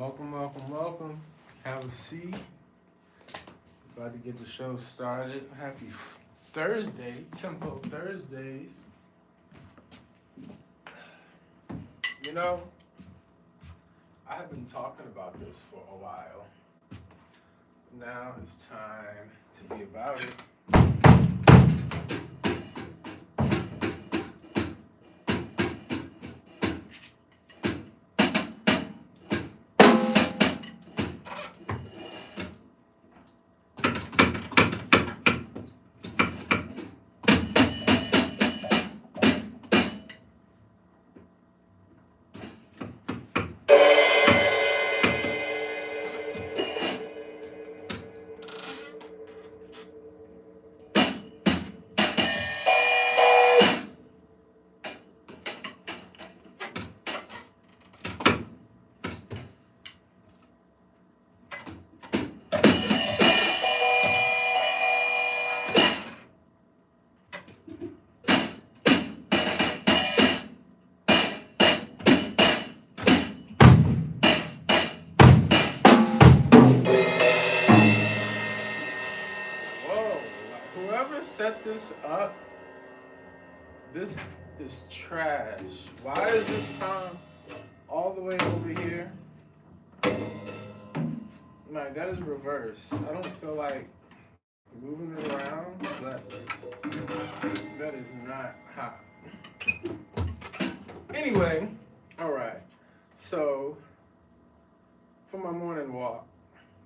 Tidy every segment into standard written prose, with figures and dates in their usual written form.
Welcome. Have a seat. About to get the show started. Happy Thursday, Tempo Thursdays. You know, I have been talking about this for a while. Now it's time to be about it. Whoever set this up, this is trash. Why is this time all the way over here? Like, that is reverse. I don't feel like moving it around, but that is not hot. Anyway, all right. So, for my morning walk,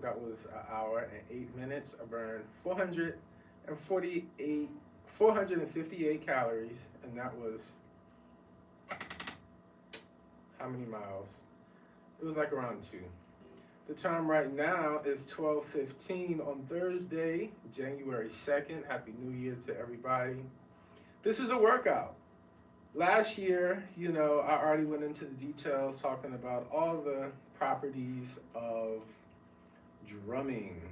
that was an hour and 8 minutes. I burned 458 calories, and that was how many miles? It was like around 2. The time right now is 12:15 on Thursday, January 2nd. Happy New Year to everybody. This is a workout. Last year, I already went into the details talking about all the properties of drumming.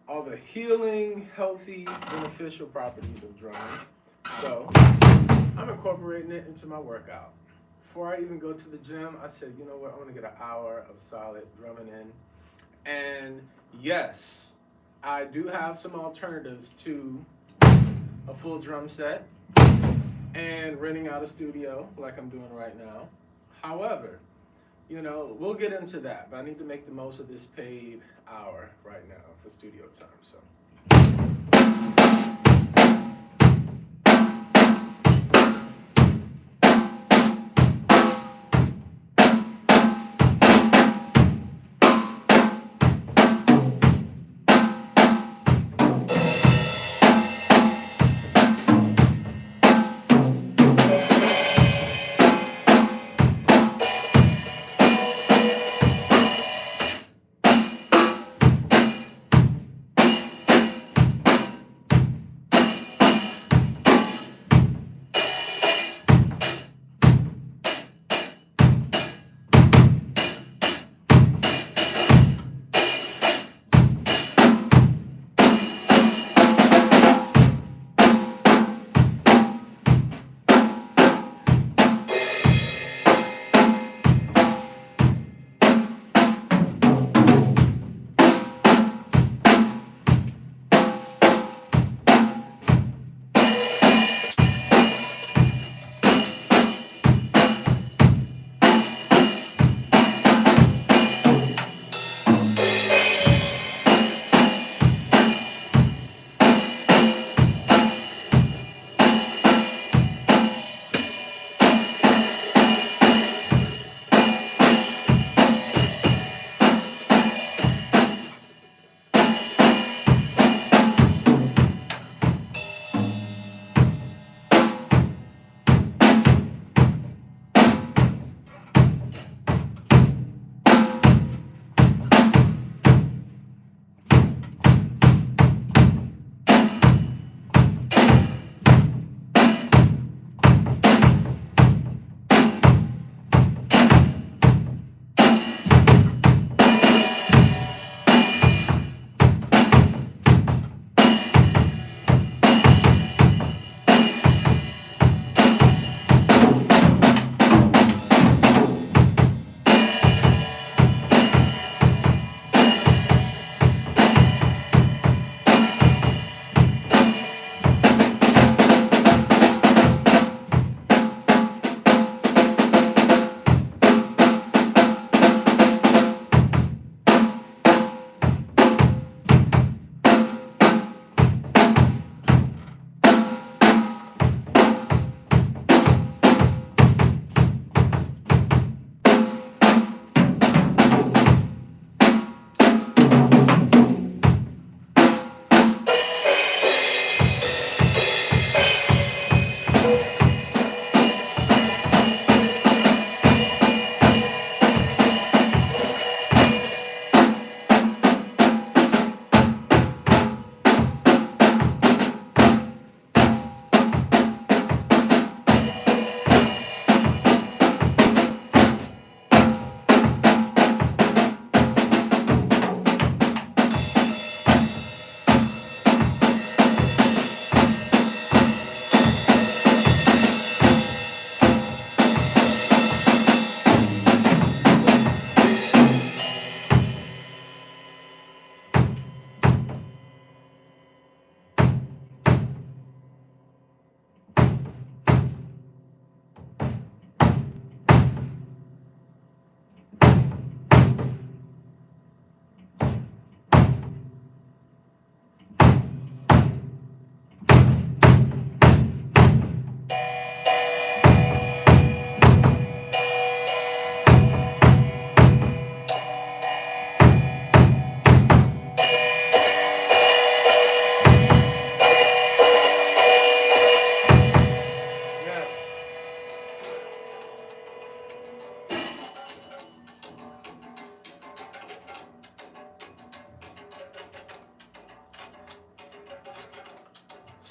All the healing, healthy, beneficial properties of drumming. So, I'm incorporating it into my workout. Before I even go to the gym, I said, you know what, I want to get an hour of solid drumming in. And yes, I do have some alternatives to a full drum set and renting out a studio like I'm doing right now. However, we'll get into that, but I need to make the most of this paid hour right now for studio time. So.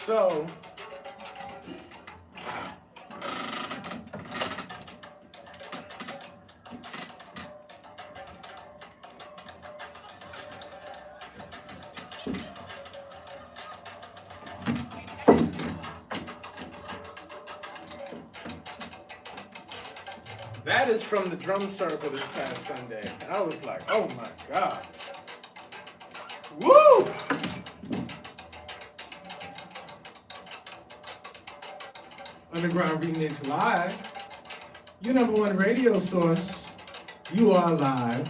So, that is from the drum circle this past Sunday. And I was like, oh my God. Woo! Underground Remix Live, your number one radio source. URLive,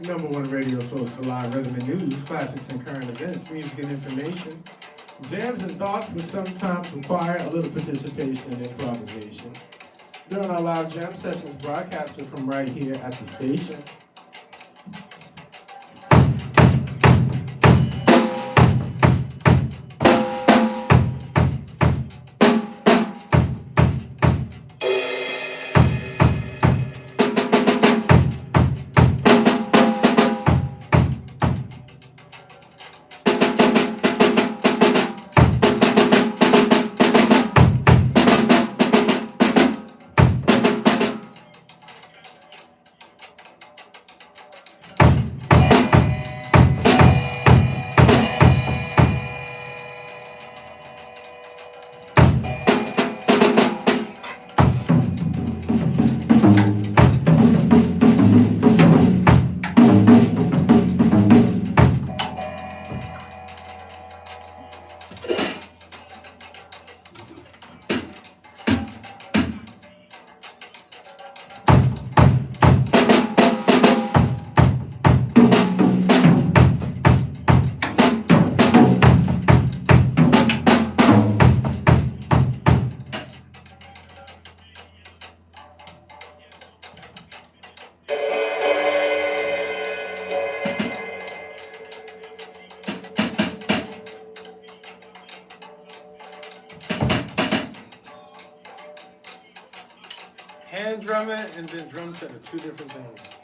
your number one radio source for live rhythm and news, classics and current events, music and information, jams and thoughts, which sometimes require a little participation and improvisation. During our live jam sessions broadcasted from right here at the station. Hand drumming and then drum set are two different things.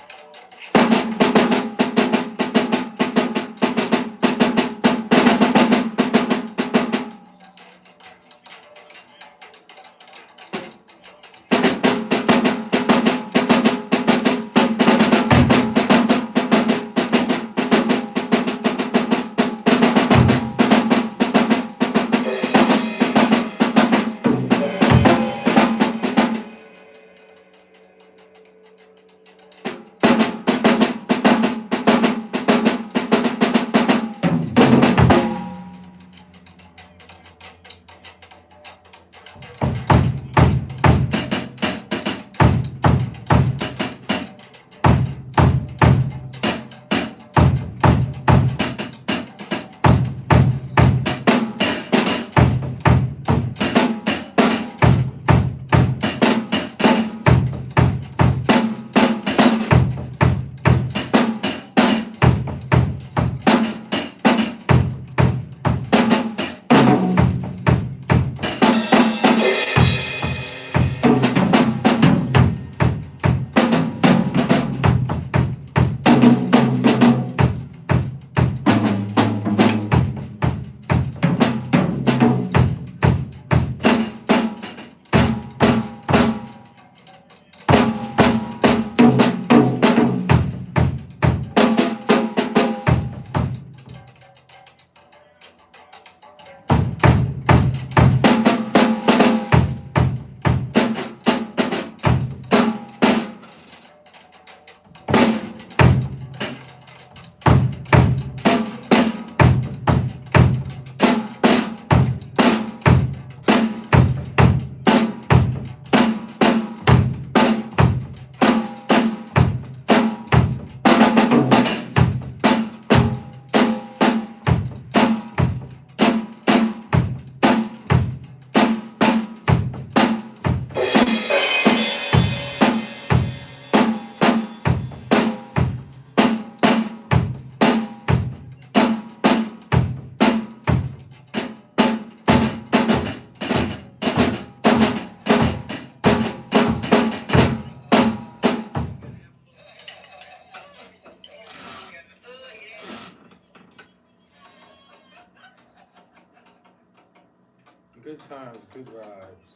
Good times, good vibes.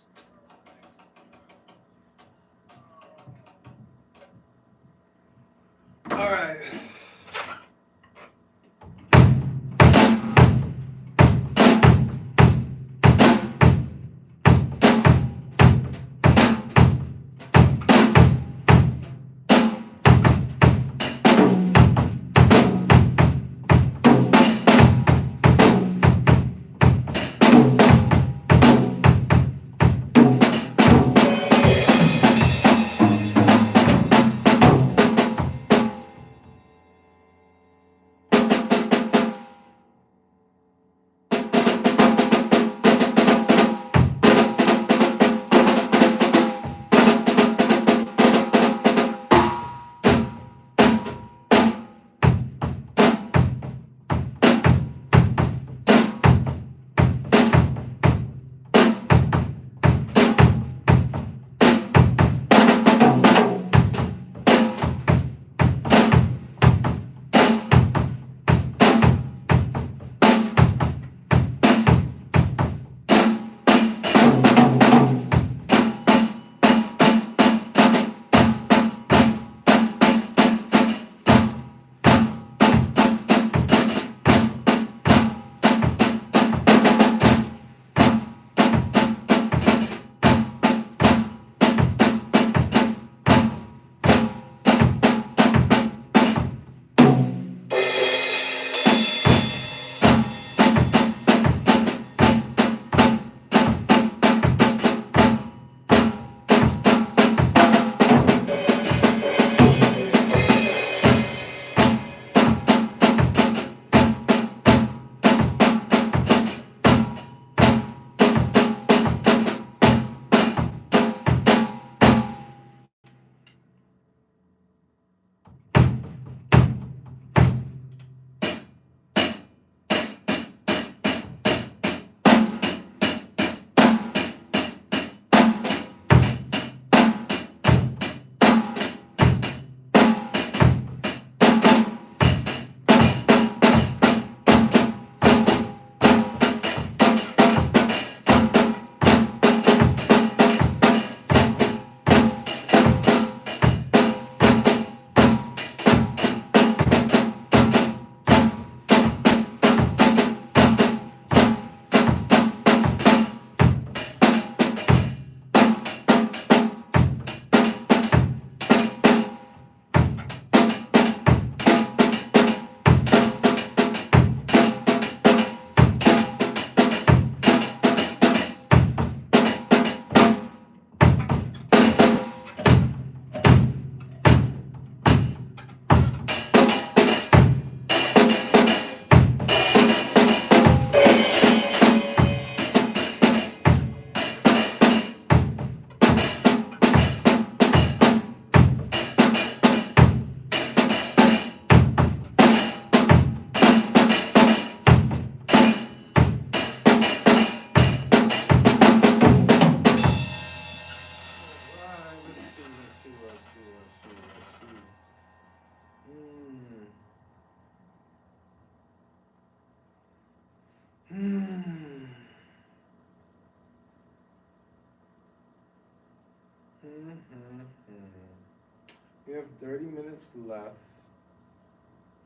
All right. We have 30 minutes left.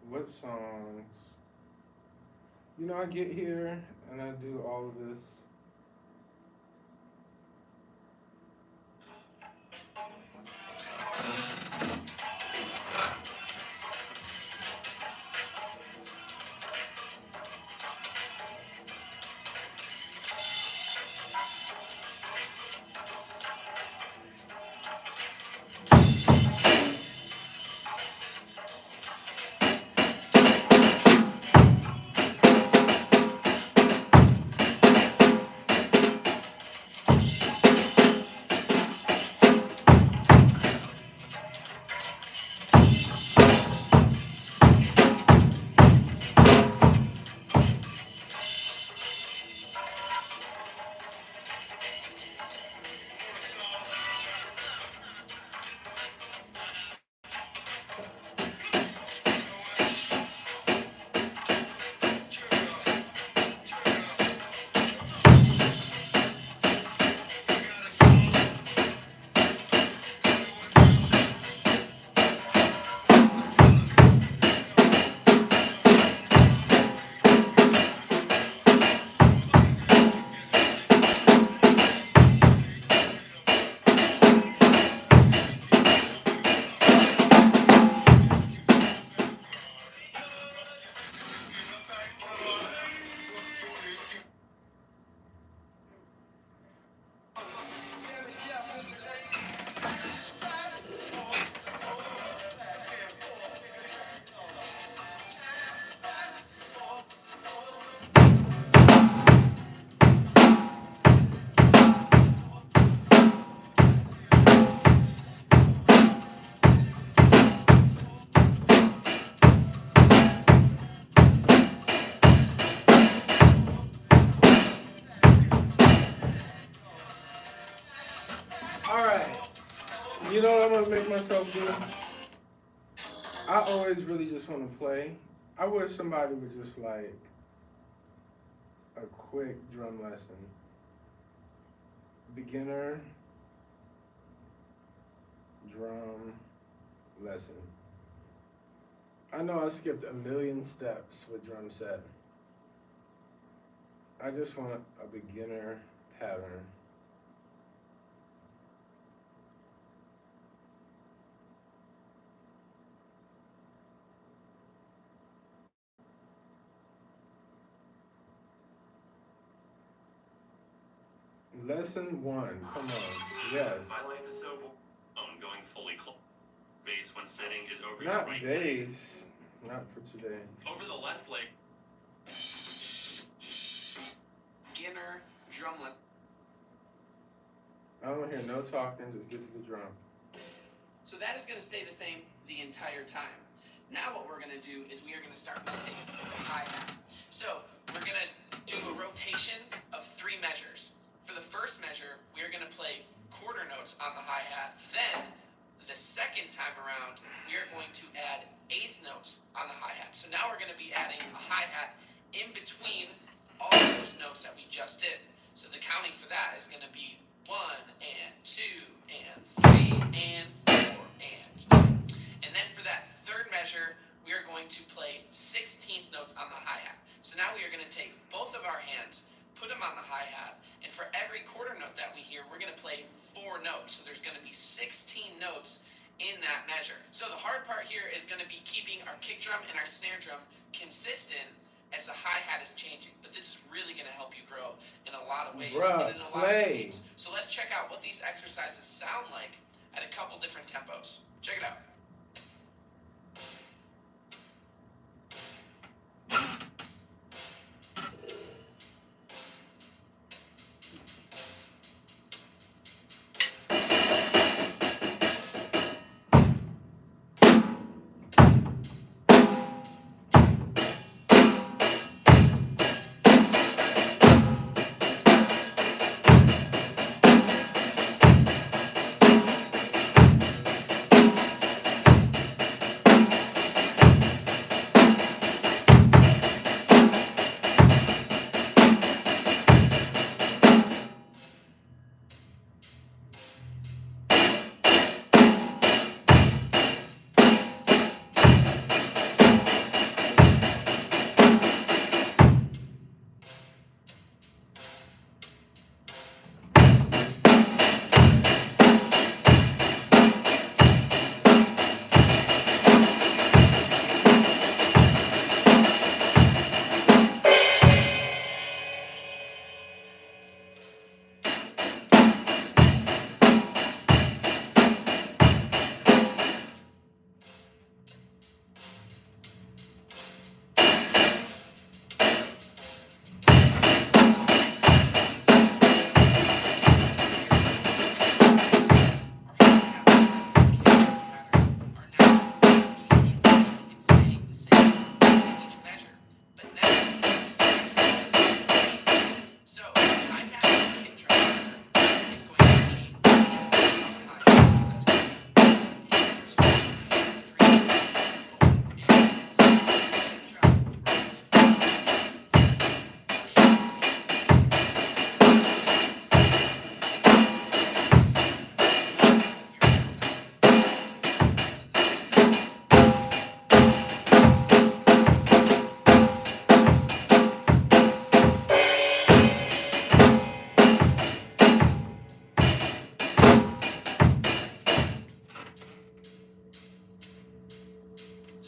What songs? You know, I get here and I do all of this. myself do? I always really just want to play. I wish somebody would just like a quick drum lesson. Beginner drum lesson. I know I skipped a million steps with drum set. I just want a beginner pattern. Lesson 1, come on, yes. My life is so going fully bass when setting is over Not your right bass, leg. not for today. Over the left leg. Beginner drumlet. I don't hear no talking, just get to the drum. So that is going to stay the same the entire time. Now what we're going to do is we are going to start messing with the hi-hat. So we're going to do a rotation of 3 measures. For the first measure, we are going to play quarter notes on the hi-hat. Then, the second time around, we are going to add 1/8 notes on the hi-hat. So now we're going to be adding a hi-hat in between all of those notes that we just did. So the counting for that is going to be 1 and 2 and 3 and 4 and. And then for that third measure, we are going to play 16th notes on the hi-hat. So now we are going to take both of our hands, put them on the hi-hat, and for every quarter note that we hear, we're going to play 4 notes. So there's going to be 16 notes in that measure. So the hard part here is going to be keeping our kick drum and our snare drum consistent as the hi-hat is changing. But this is really going to help you grow in a lot of ways and in a lot of games. So let's check out what these exercises sound like at a couple different tempos. Check it out.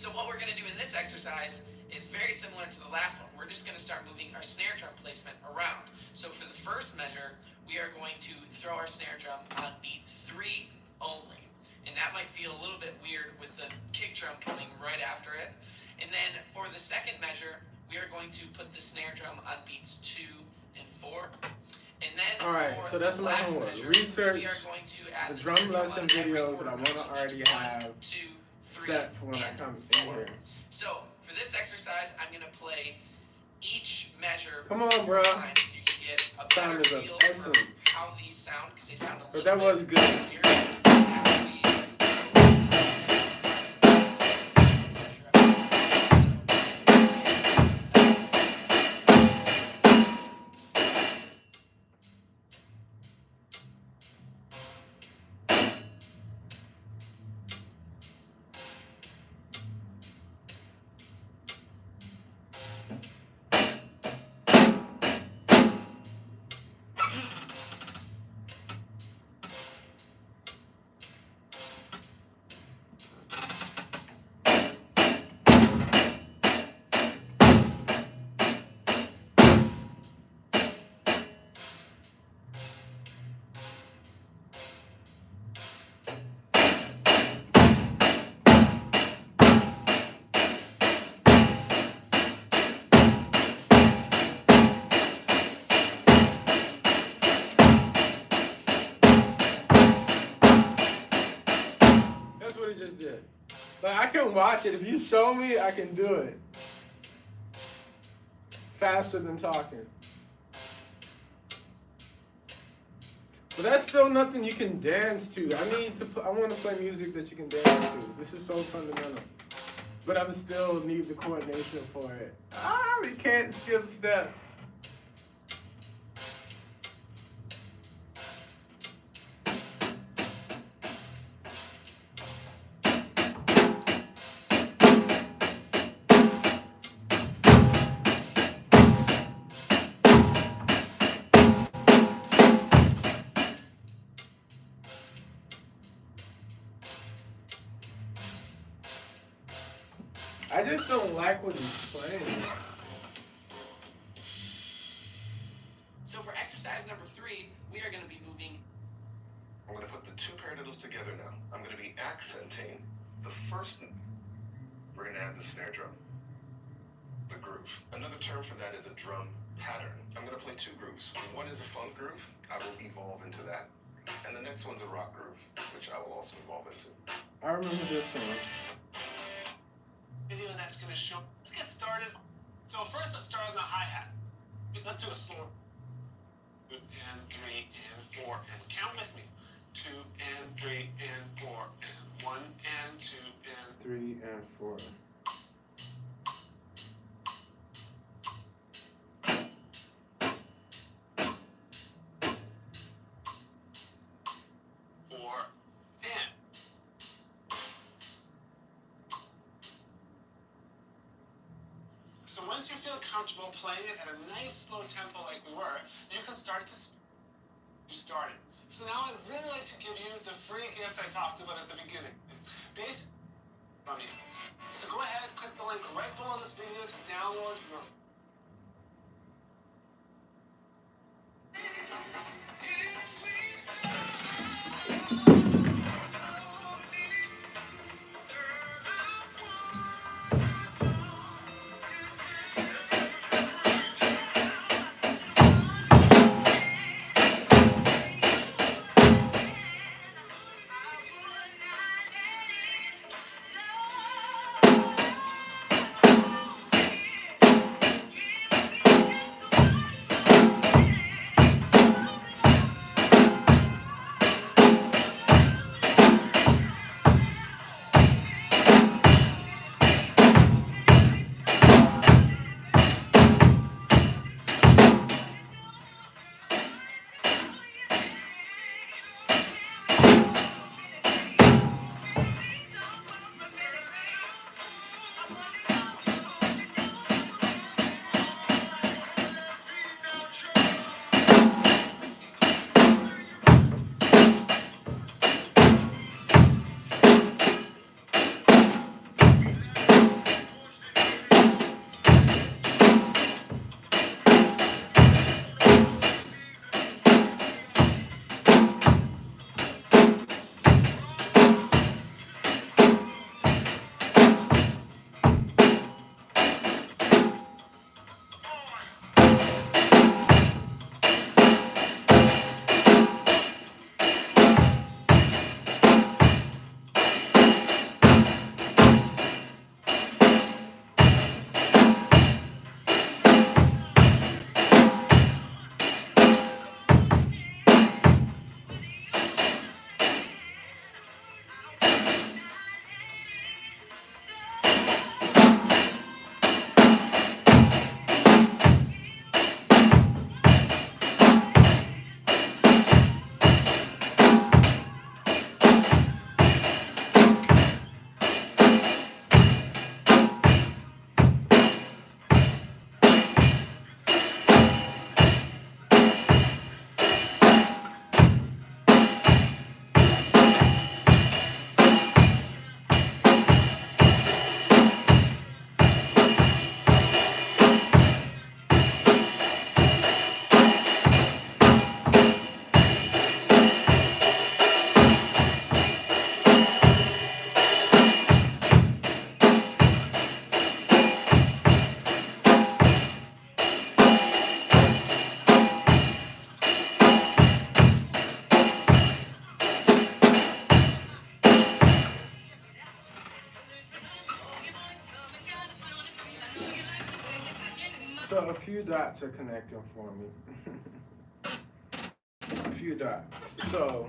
So what we're going to do in this exercise is very similar to the last one. We're just going to start moving our snare drum placement around. So for the first measure, we are going to throw our snare drum on beat 3 only. And that might feel a little bit weird with the kick drum coming right after it. And then for the second measure, we are going to put the snare drum on beats 2 and 4. And then Alright, so that's my homework. Research we are going to add the drum lesson videos that I want to already have 2, 3, set for when I and come 4. in here. So for this exercise, I'm going to play each measure. Come on, bro. So you can get a Sound better is of feel for essence. how these sound, because they sound a But little that was bit good. weird. can watch it. If you show me, I can do it. Faster than talking. But that's still nothing you can dance to. I want to play music that you can dance to. This is so fundamental. But I still need the coordination for it. We can't skip steps. I just don't like what he's playing. So for exercise number 3, we are going to be moving. I'm going to put the 2 paradiddles together now. I'm going to be accenting the first. We're going to add the snare drum, the groove. Another term for that is a drum pattern. I'm going to play 2 grooves. One is a funk groove. I will evolve into that. And the next one's a rock groove, which I will also evolve into. I remember this one. Video that's going to show. Let's get started. So first, let's start on the hi-hat. Let's do a slow. 2 and 3 and 4 and count with me. 2 and 3 and 4 and 1 and 2 and 3 and 4. So once you feel comfortable playing it at a nice slow tempo like we were, you can start to you started. So now I'd really like to give you the free gift I talked about at the beginning. Basically from you. So go ahead, click the link right below this video to download your So a few dots are connecting for me. A few dots. So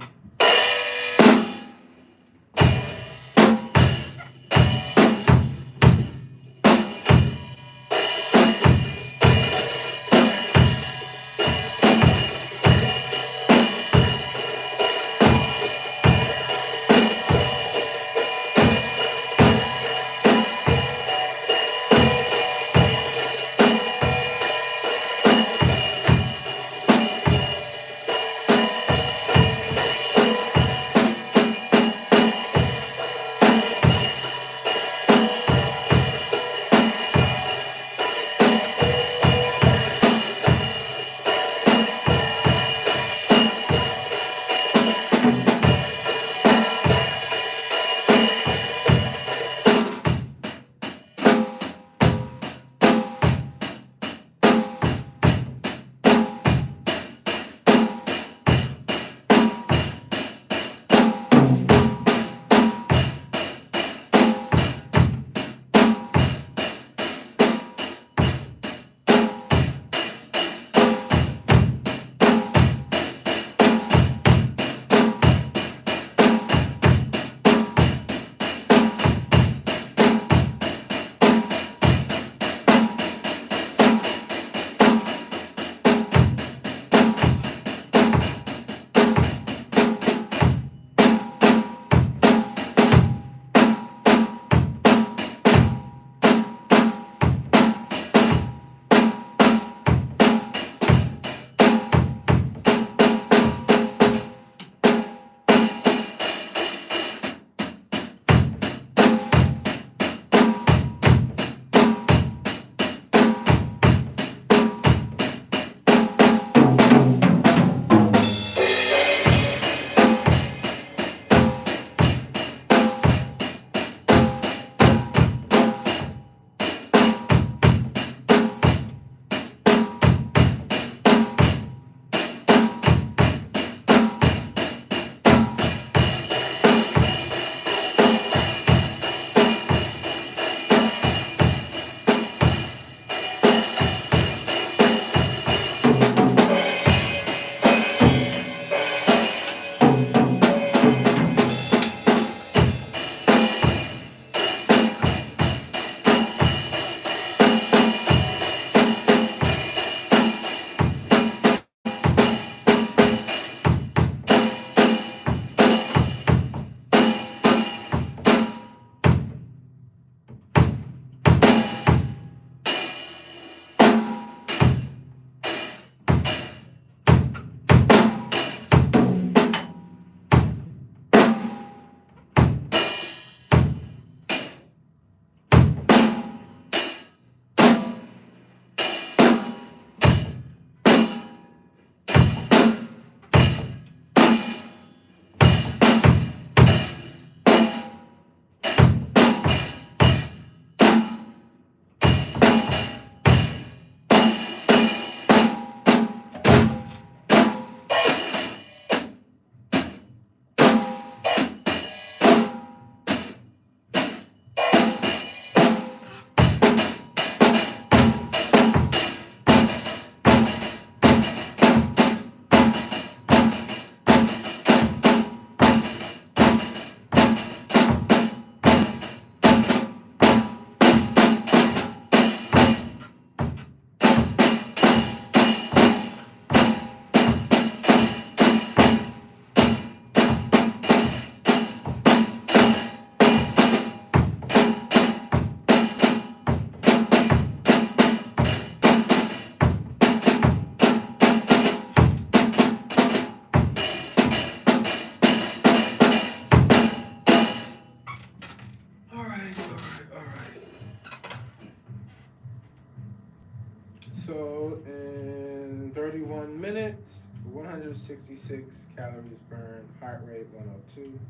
So in 31 minutes, 166 calories burned, heart rate 102,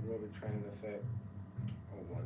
aerobic training effect 1.0.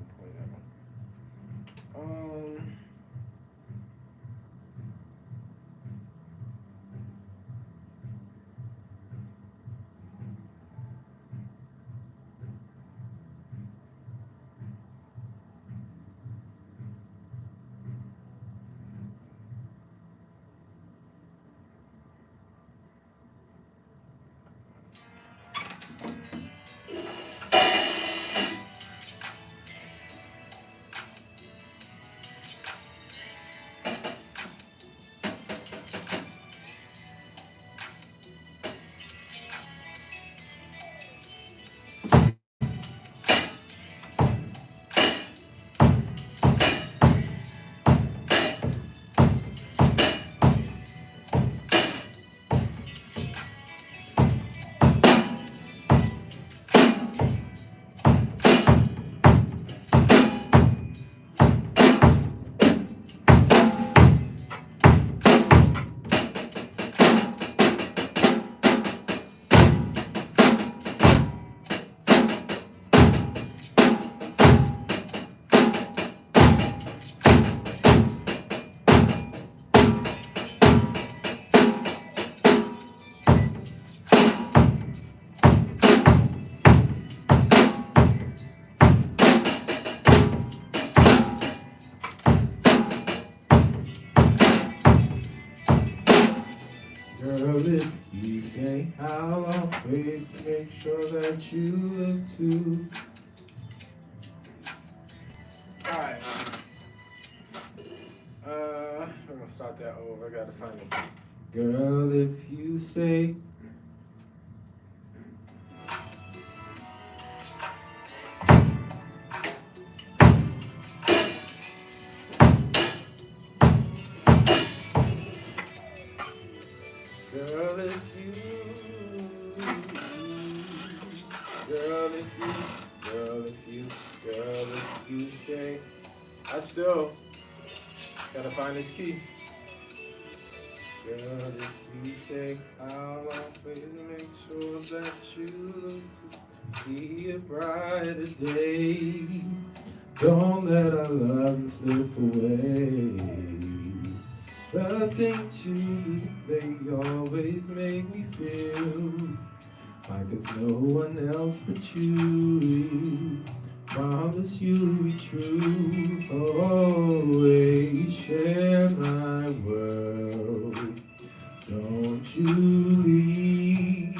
say I'll always make sure that you look too. Alright. I'm gonna start that over. I gotta find it. Girl, if you say girl, if you say, I still gotta find this key. Girl, if you say, I'll always make sure that you look to see a brighter day. Don't let our love slip away. The things you do, they always make me feel like there's no one else but you. Promise you'll be true, always share my world. Don't you leave,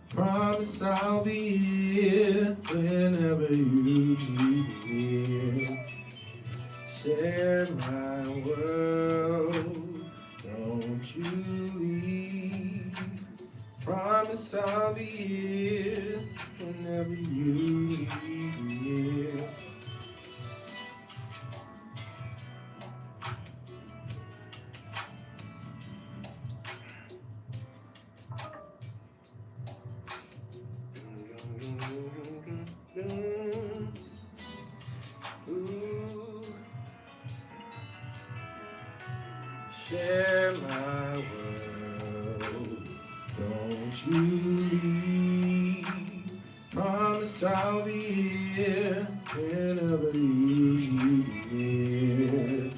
promise I'll be here whenever you need me. Share my world, don't you leave, promise I'll be here whenever you need me. Share my world, don't you leave, promise I'll be here whenever you need me.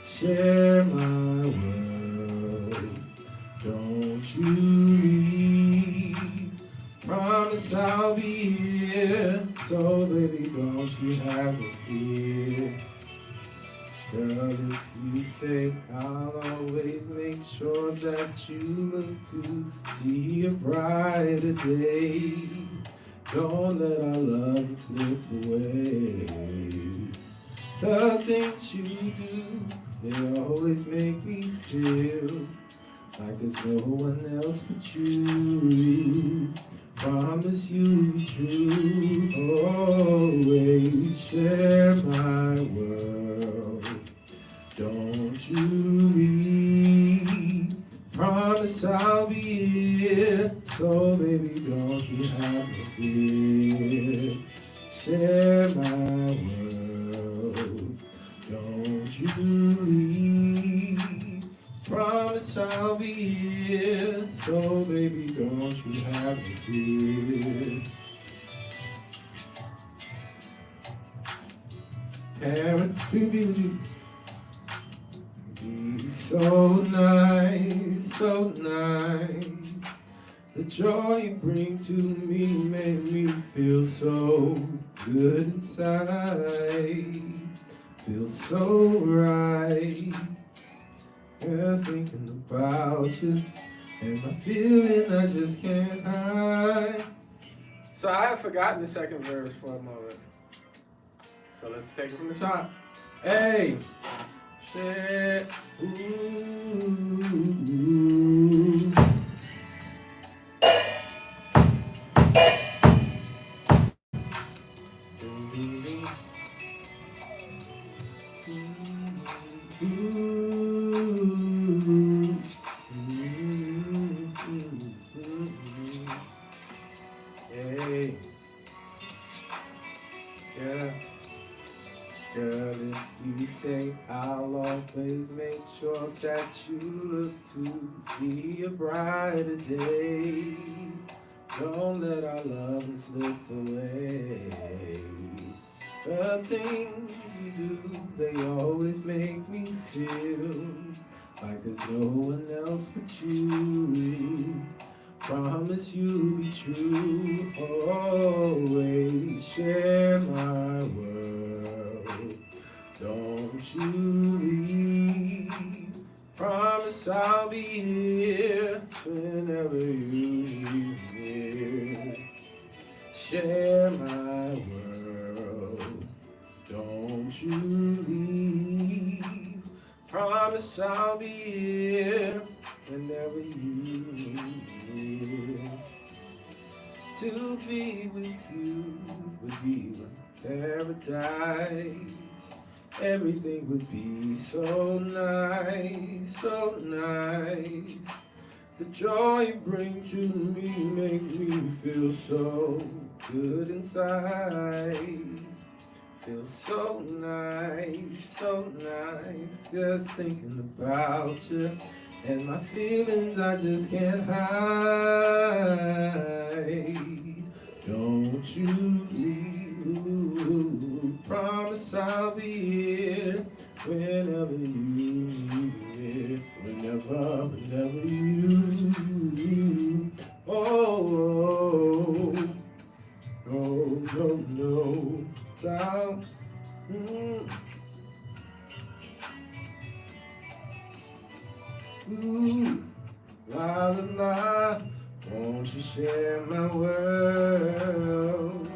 Share my world, don't you leave, promise I'll be here, so baby don't you have to fear. Girl, if you say, I'll always make sure that you look to see a brighter day. Don't let our love slip away. The things you do, they always make me feel like there's no one else but you. Promise you'll be true, always share my world. Don't you leave, promise I'll be here, so baby don't you have to fear. Share my world, don't you leave, promise I'll be here, so baby don't you have to fear. Parent to be with you. So nice, so nice. The joy you bring to me made me feel so good inside. Feel so right. Just thinking about you and my feeling I just can't hide. So I have forgotten the second verse for a moment. So let's take it from the top. Hey! Shit. Ooh. Hey. Yeah. Girl, if you say, I'll always make sure that you look to see a brighter day. Don't let our love slip away. The things you do, they always make me feel like there's no one else but you. Promise you'll be true, always share my world. Don't you leave, promise I'll be here whenever you you leave. Promise I'll be here whenever you need to be with you. Would be paradise. Everything would be so nice, so nice. The joy you bring to me make me feel so good inside. Feels so nice, just thinking about you. And my feelings I just can't hide. Don't you leave, promise I'll be here whenever you need it, whenever you, oh, no, stop. Ooh, la la la, won't you share my world?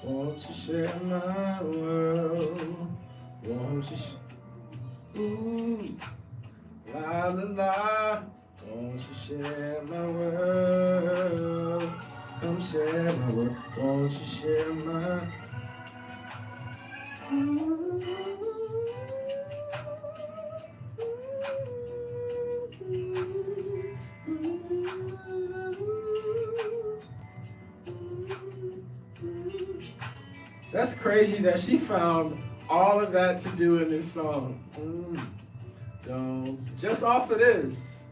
Won't you share my world? Won't you ooh, la la la, won't you share my world? Come share my world, won't you share my That's crazy that she found all of that to do in this song. Don't just off of this.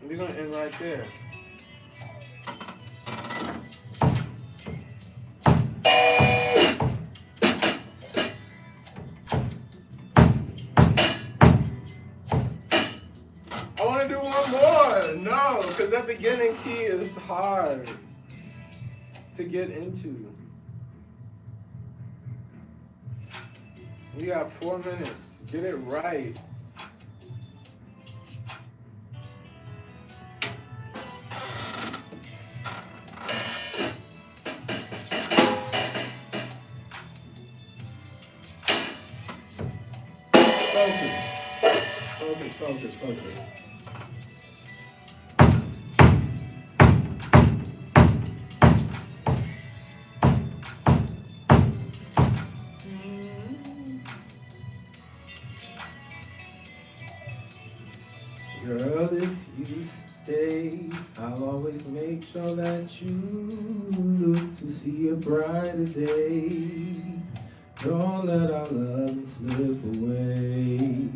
We're gonna end right there. I want to do one more. No, because that beginning key is hard to get into. We got 4 minutes. Get it right. Focus. Girl, if you stay, I'll always make sure that you look to see a brighter day. Don't let our love slip away.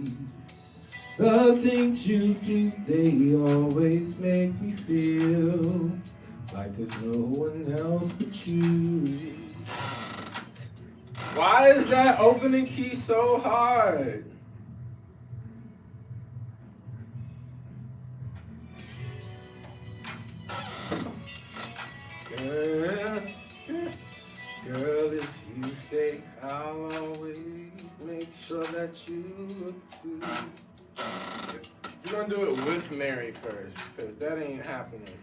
The things you do, they always make me feel like there's no one else but you. Why is that opening key so hard? Girl, if you stay, I'll always make sure that you look too. You're gonna do it with Mary first, because that ain't happening.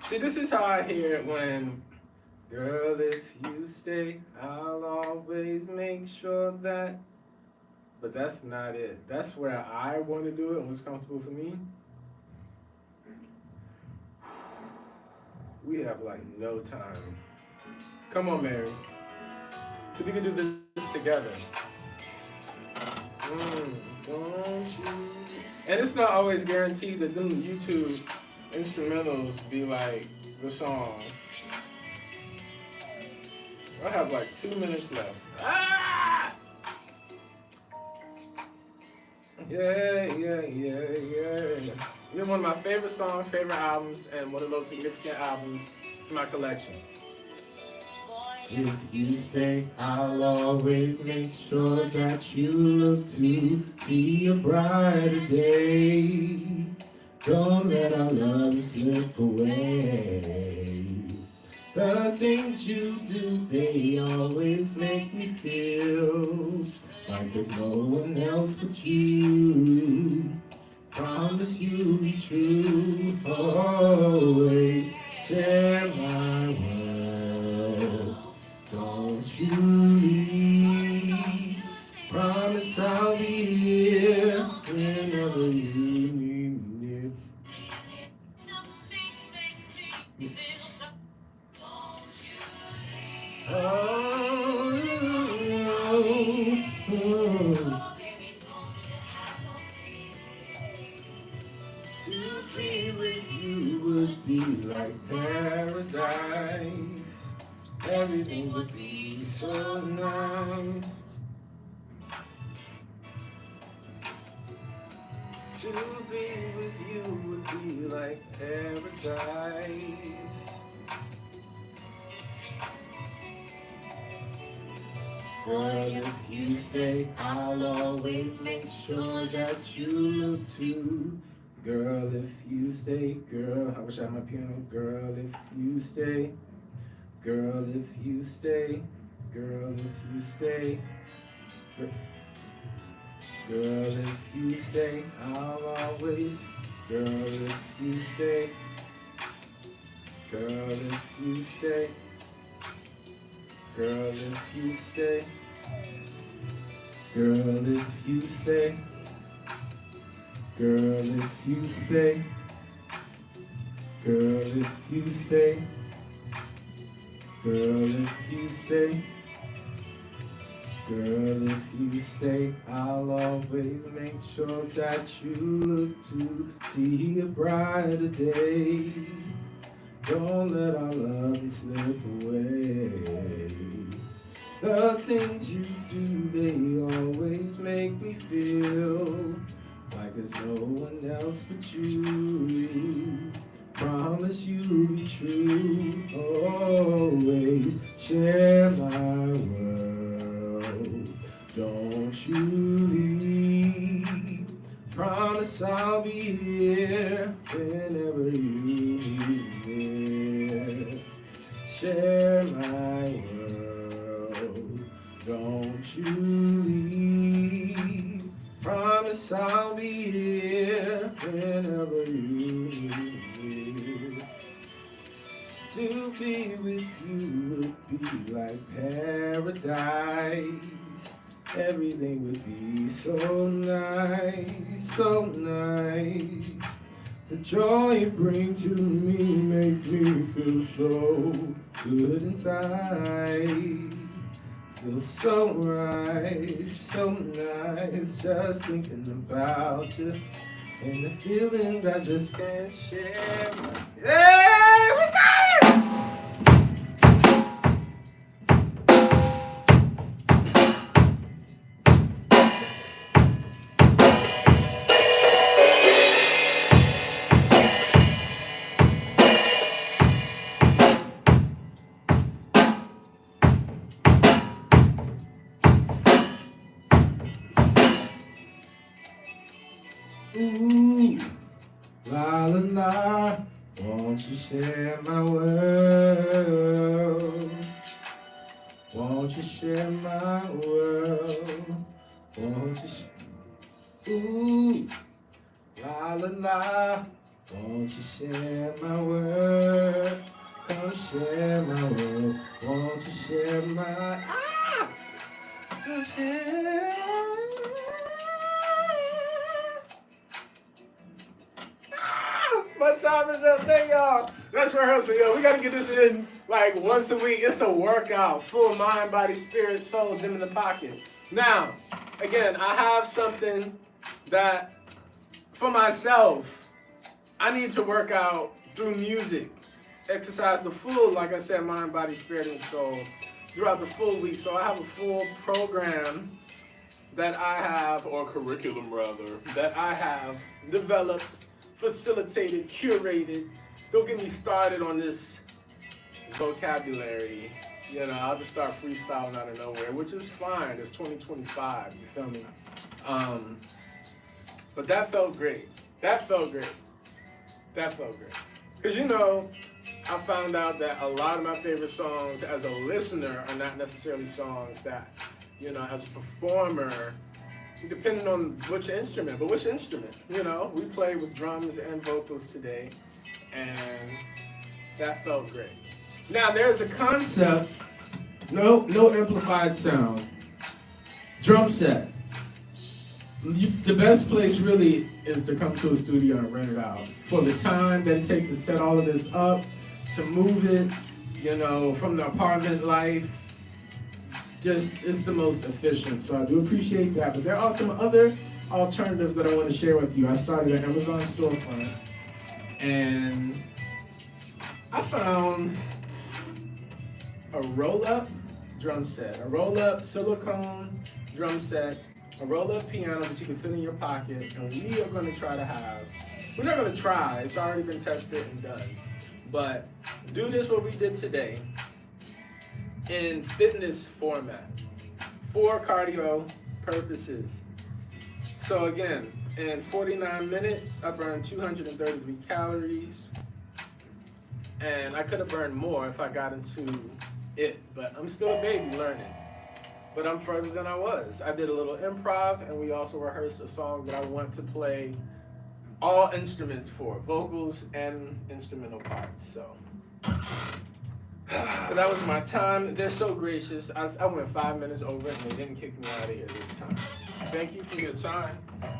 See, this is how I hear it when, girl, if you stay, I'll always make sure that, but that's not it. That's where I want to do it and what's comfortable for me. We have like no time. Come on, Mary. So we can do this together. Don't you? And it's not always guaranteed that them YouTube instrumentals be like the song. I have like 2 minutes left. Ah! Yeah. You're one of my favorite songs, favorite albums, and one of those significant albums in my collection. If you stay, I'll always make sure that you look to see a brighter day. Don't let our love slip away. The things you do, they always make me feel like there's no one else but you. Promise you'll be true, always share my world. Don't you leave. Promise I'll be here whenever you need me. To be with you would be like paradise. Everything would be so nice. To be with you would be like paradise. Girl, if you stay, I'll always make sure that you look too. Girl, if you stay, girl, I wish I had my piano. Girl, if you stay, girl, if you stay, girl, if you stay, girl, if you stay, I'll always, girl, if you stay, girl, if you stay, girl, if you stay, girl, if you stay, girl, if you stay, girl, if you stay, girl, if you stay, girl, if you stay, I'll always make sure that you look to see a brighter day. Don't let our love slip away. The things you do, they always make me feel like there's no one else but you. Promise you'll be true, always share my world. Don't you leave. Promise I'll be here whenever you need me. Share my world. Don't you leave. Promise I'll be here whenever you need me. To be with you would be like paradise. Everything would be so nice, so nice. The joy you bring to me makes me feel so good inside. Feels so right, so nice, just thinking about you. And the feelings I just can't share. Hey, we got it! Ooh, la la la, won't you share my world? Won't you share my world? Won't you ooh, la la la, won't you share my world? Come share my world, won't you share my come share. My time is up. Thank y'all. Let's rehearsal, yo. We gotta get this in like once a week. It's a workout. Full mind, body, spirit, soul, gym in the pocket. Now, again, I have something that for myself, I need to work out through music. Exercise the full, like I said, mind, body, spirit, and soul throughout the full week. So I have a full program that I have, or curriculum rather, that I have developed, facilitated, curated. Don't get me started on this vocabulary. You know, I'll just start freestyling out of nowhere, which is fine. It's 2025, you feel me? But that felt great. That felt great. Because, you know, I found out that a lot of my favorite songs as a listener are not necessarily songs that, you know, as a performer, depending on which instrument. But which instrument? You know, we play with drums and vocals today, and that felt great. Now there's a concept. No amplified sound. Drum set. The best place really is to come to a studio and rent it out. For the time that it takes to set all of this up, to move it, you know, from the apartment life, just it's the most efficient. So I do appreciate that. But there are some other alternatives that I want to share with you. I started an Amazon storefront, and I found a roll-up drum set, a roll-up silicone drum set, a roll-up piano that you can fit in your pocket, and we are going to try to have, we're not going to try, it's already been tested and done, but do this what we did today in fitness format for cardio purposes. So again, in 49 minutes, I burned 233 calories, and I could have burned more if I got into it, but I'm still a baby learning. But I'm further than I was. I did a little improv, and we also rehearsed a song that I want to play all instruments for, vocals and instrumental parts. So that was my time. They're so gracious. I went 5 minutes over, and they didn't kick me out of here this time. Thank you for your time.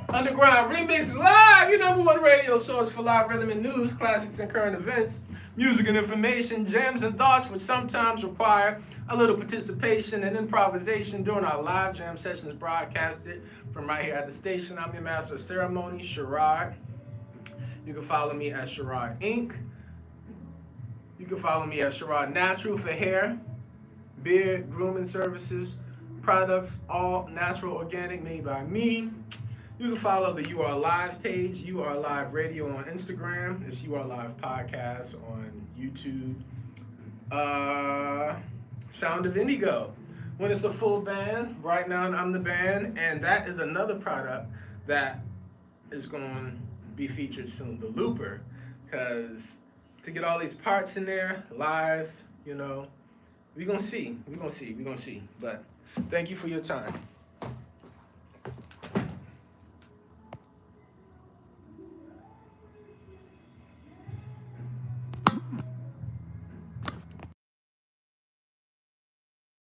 Underground Remix Live, your #1 radio source for live rhythm and news, classics and current events, music and information, jams and thoughts, which sometimes require a little participation and improvisation during our live jam sessions broadcasted from right here at the station. I'm your master of ceremony, Sherrod. You can follow me at Sherrod Inc. You can follow me at Sherrod Natural for hair, beard, grooming services, products, all natural, organic, made by me. You can follow the URLive page, URLive Radio on Instagram. It's URLive Podcast on YouTube. Sound of Indigo. When it's a full band, right now I'm the band, and that is another product that is going to be featured soon, the Looper, because to get all these parts in there live, you know, we're going to see. But thank you for your time.